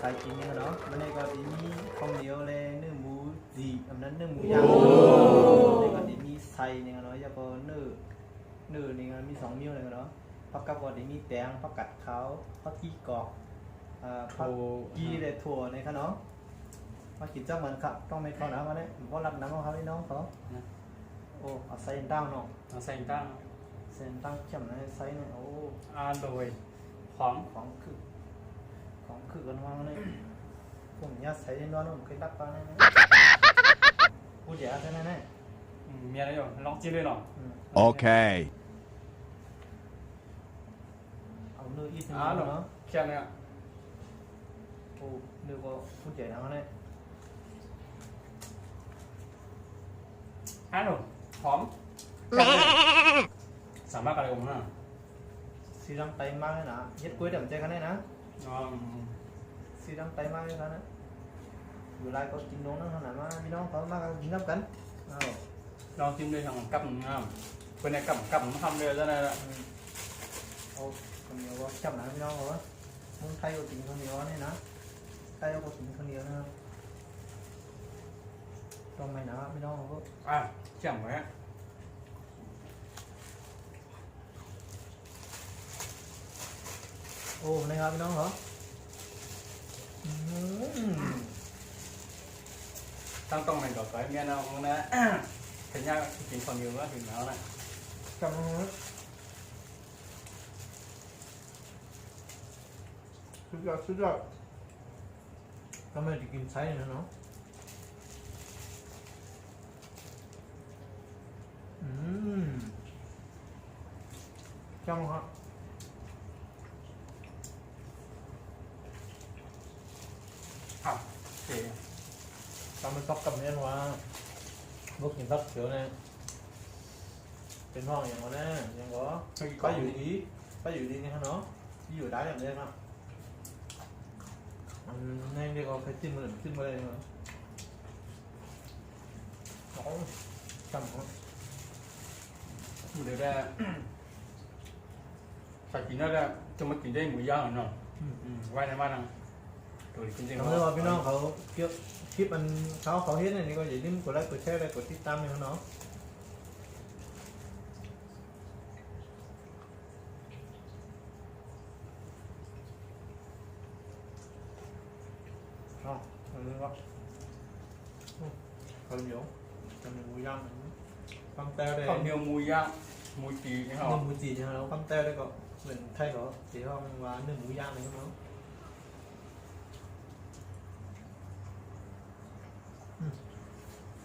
ายกินเนี่ยเนาะมันนี่ก็จะมีข้าวเหนียวเลยเนื้อหมูจีอันนั้นเนื้อหมูย่างนี่ก็จะมีไส้เนี่ยเนาะแล้วก็เนื้อนี่ก็มี2 นิ้วเลยเนาะผักกับก็จะมีแตงผักกัดขาวผักกี้กอกผักกี้เลยถั่วเนี่ยครับเนาะมากินจ้ามันครับต้องไม่เข้าน้ำมาเนี่ยเพราะรับน้ำของเขาพี่น้องเขาโอ้เอาใส่ตั้งเนาะเอาใส่ตั้งเส้นตั้งเข้มเลยใส่เนี่ยโอ้โดยของคือกันว่างเลยผมยัดใส่ในนอนผมเคยตักปลาเนี่ยพูดเดี๋ยวใช่ไหมเนี่ยมีอะไรอยู่ลองจิ้มเลยหน่อยโอเคเอาเนื้ออีกนิดเนาะแค่นี้โอ้เนื้อก็พูดใหญ่ทั้งนั้นเลยหนูหอมสามารถอะไรผมนะสีดำไตมากเลยนะยัดกล้วยเดี๋ยวใจกันได้นะสีดำไตมากเลยนะอยู่ไรก็กินน้องนั่งขนาดมาพี่น้องเขามากินน้ำกันลองจิ้มด้วยทางกับงามเป็นในกับทำเลยจะได้ละโอ้คนเดียวก็จับหนังพี่น้องเหรอมึงไทยก็กินคนเดียวนี่นะไทยก็กินคนเดียวนะครับต้องไม่หนาพี่น้องก็จังไว้โอ้ในครับพี่น้องเหรอต้องมันก็phải nghe nào không nè thì nhau chuyện còn nhiều quá thì nào này trong suốt rồi cảm ơn chị Kim Sái nữa nó trong hả thì tao mới tóc cầm lên qua bước nhìn tóc kiểu nàyเป็นห้องอย่างนั้นนะยังก็อยู่ดีนี่ฮะเนาะอยู่ได้อย่างเดียวครับนั่นเดียวก็ไปจิ้มมาเลยเนาะโอ้จำเขาเดี๋ยวได้ใส่กินได้แล้วจะมากินได้หมูย่างเนาะไว้ในบ้านนะตัวจริงๆแล้วว่าพี่น้องเขาคลิปมันเขาเห็นอันนี้ก็อย่าลืมกดไลค์กดแชร์และกดติดตามให้เขาเนาะเอาเลยว่าข้าวเหนียวหมูย่างฟังแต้วได้ข้าวเหนียวหมูย่างหมูจีนี่เหรอหมูจีเนี่ยเราฟังแต้วได้ก็เหมือนไทยก็สีทองว่าเนื้อหมูย่างเลยครับเนาะ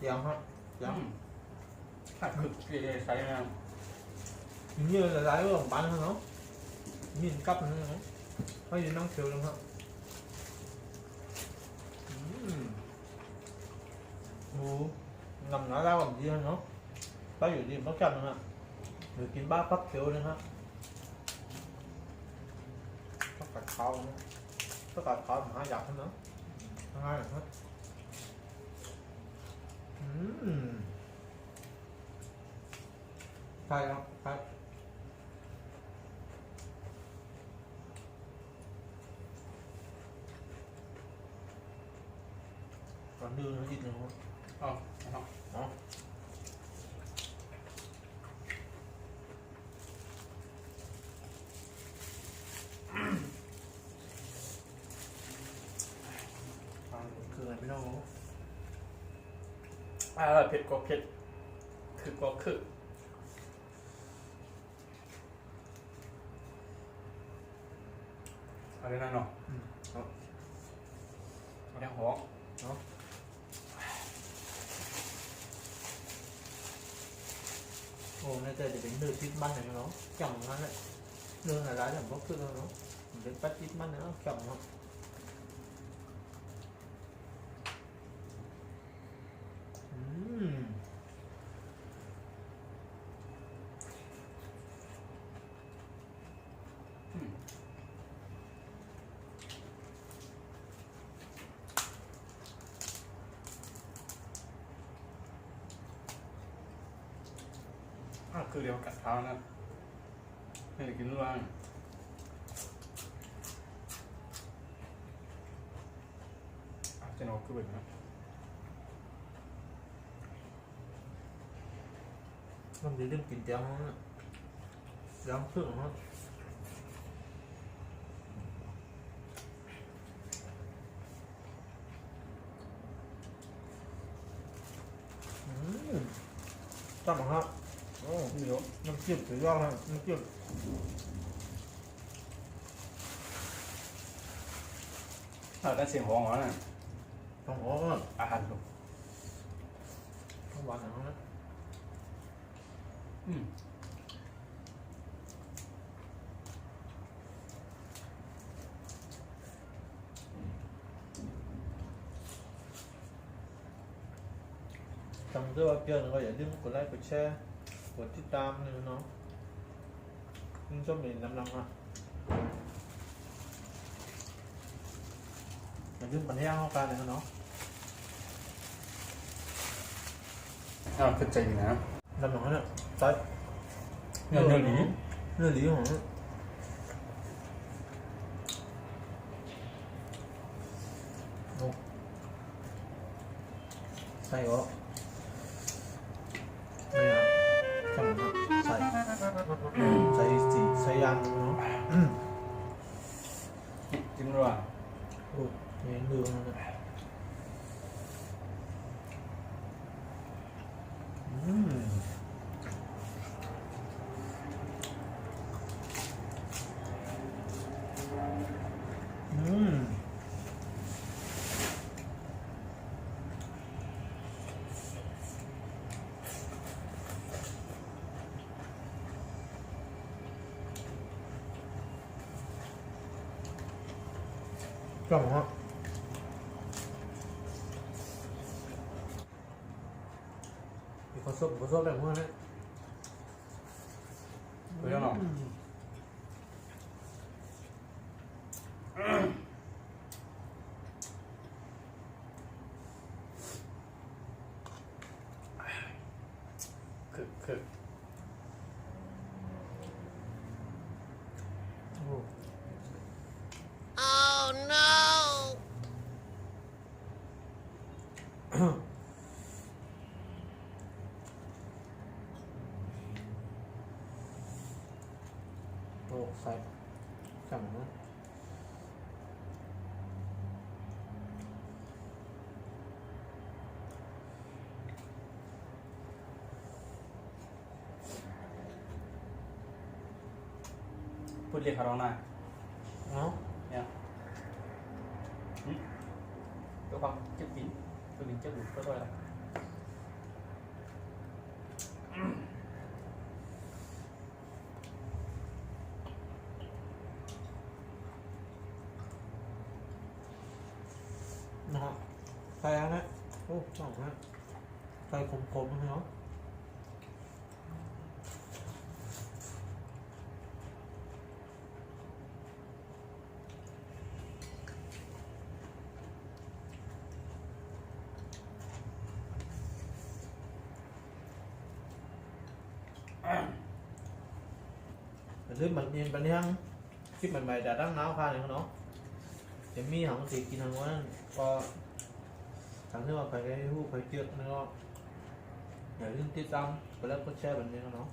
ยังครับยังถ้าคือใส่นะ như là lái của bán hơn nó nhìn cắp nữa nó có gì nó chiều luôn không ngầm nó ra làm gì hơn nó có gì gì nó chậm nữa được kiếm 3 cắp chiều nữa ha tất cả khó nữa tất cả khó mà hai dọc hơn nữa hai là hết khai không khai còn đưa nó ít nữa không đóคืออะไรไม่รู้เผ็ดก็เผ็ดคือก็คืออะไรนั่นเนาะอะไรหอมเนาะโอ้น่าจะเป็นเนื้อติดมันเลยเนาะจังงั้นเลยเนื้ออะไรอย่างพวกคือเนาะเป็นปัดติดมันเนาะจังเนาะคือเดียวกัดเท้านะให้กินด้วย คือแบบนั้น มันจะลืมกินเจ้าห้องย้ำเครื่องห้องจับมาฮะโอ้เดี๋ยวน้ำจิ้มสุดยอดฮะน้ำจิ้ม ถ้าได้เสียงห้องแล้วน่ะ ต้องหัวก็ อาหารลูก ต้องหวานหน่อยนะ อืม จำด้วยว่าเพื่อนก็อย่าลืมกดไลค์กดแชร์กดติดตามนึงเนาะนี่ชอบมีน้ำลังอ่ะอย่าลืมปัญญาเข้ากันเลยเนาะ ขึ้นใจดีนะ น้ำลังเนี่ยใส่ เนื้อหลี เนื้อหลีของโอ้ใส่ก็ไม่นะจำนะใส่สีใส่ยางเนาะ จิ้มรัว โอ้ยยังดูนะ ก็บอกว่ามีคนซบแบบว่าเนี่ย เปรี้ยวหน่อยคือ โอ้ Oh no! โอ้ใส่สั่งนะพูดเรียกเขาร้องหน้า เนาะ เนี่ยตัวความจิ้มปิ้งตัวปิ้งจิ้มหมูก็ด้วยละ นะฮะใส่แล้วนะโอ้สั่งนะใส่คมๆเนาะหรือมันยังเป็นยังคลิปใหม่ๆจะตั้งน้ำค่ะเนี่ยเนาะจะมีของสีกินทางว่าก็ทางที่ว่าไปรูปไปเจือกเนาะอย่าลืมติดตามกดไลค์กดแชร์แบบนี้เนาะ